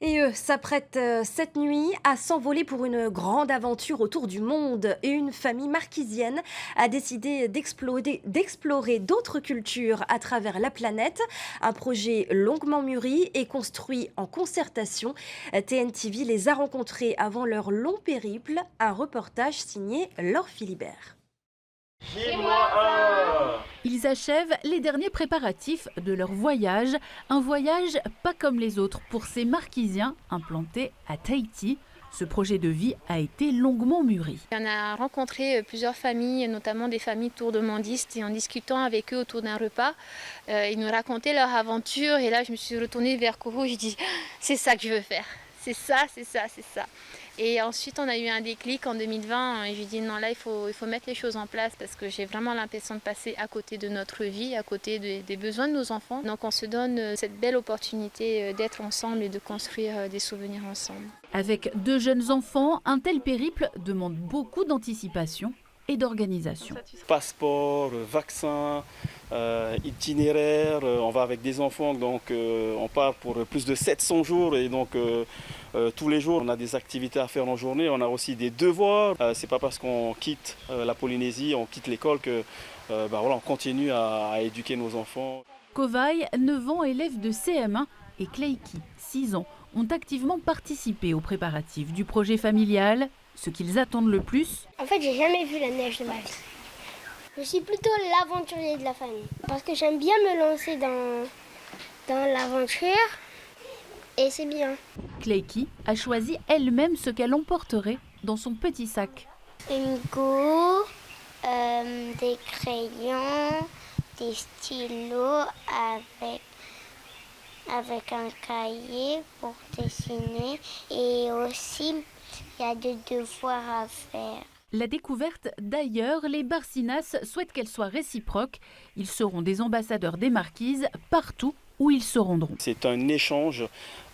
Et eux s'apprêtent cette nuit à s'envoler pour une grande aventure autour du monde. Et une famille marquisienne a décidé d'explorer d'autres cultures à travers la planète. Un projet longuement mûri et construit en concertation. TNTV les a rencontrés avant leur long périple. Un reportage signé Laure Philibert. Ils achèvent les derniers préparatifs de leur voyage. Un voyage pas comme les autres pour ces Marquisiens implantés à Tahiti. Ce projet de vie a été longuement mûri. On a rencontré plusieurs familles, notamment des familles tour-de-mandistes, et en discutant avec eux autour d'un repas, ils nous racontaient leur aventure. Et là, je me suis retournée vers Koro et je dis « c'est ça que je veux faire, c'est ça, c'est ça, c'est ça ». Et ensuite, on a eu un déclic en 2020 et je lui ai dit non, là, il faut mettre les choses en place parce que j'ai vraiment l'impression de passer à côté de notre vie, à côté des besoins de nos enfants. Donc on se donne cette belle opportunité d'être ensemble et de construire des souvenirs ensemble. Avec 2 jeunes enfants, un tel périple demande beaucoup d'anticipation et d'organisation. Passeport, vaccin, itinéraire, on va avec des enfants, donc on part pour plus de 700 jours et donc tous les jours on a des activités à faire en journée, on a aussi des devoirs. C'est pas parce qu'on quitte la Polynésie, on quitte l'école que voilà, on continue à éduquer nos enfants. Kovai, 9 ans, élève de CM1, et Kleiki, 6 ans, ont activement participé aux préparatifs du projet familial. Ce qu'ils attendent le plus. En fait, j'ai jamais vu la neige de ma vie. Je suis plutôt l'aventurier de la famille. Parce que j'aime bien me lancer dans l'aventure. Et c'est bien. Kleiki a choisi elle-même ce qu'elle emporterait dans son petit sac. Une go, des crayons, des stylos avec un cahier pour dessiner. Et aussi, il y a des devoirs à faire. La découverte d'ailleurs, les Barcinas souhaitent qu'elle soit réciproque. Ils seront des ambassadeurs des Marquises partout où ils se rendront. C'est un échange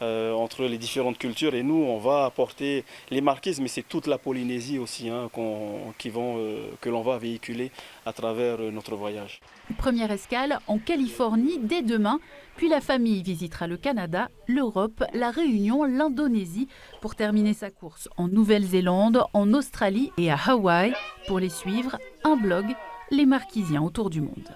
entre les différentes cultures et nous on va apporter les Marquises, mais c'est toute la Polynésie aussi que l'on va véhiculer à travers notre voyage. Première escale en Californie dès demain, puis la famille visitera le Canada, l'Europe, la Réunion, l'Indonésie pour terminer sa course en Nouvelle-Zélande, en Australie et à Hawaï. Pour les suivre, un blog, Les Marquisiens autour du monde.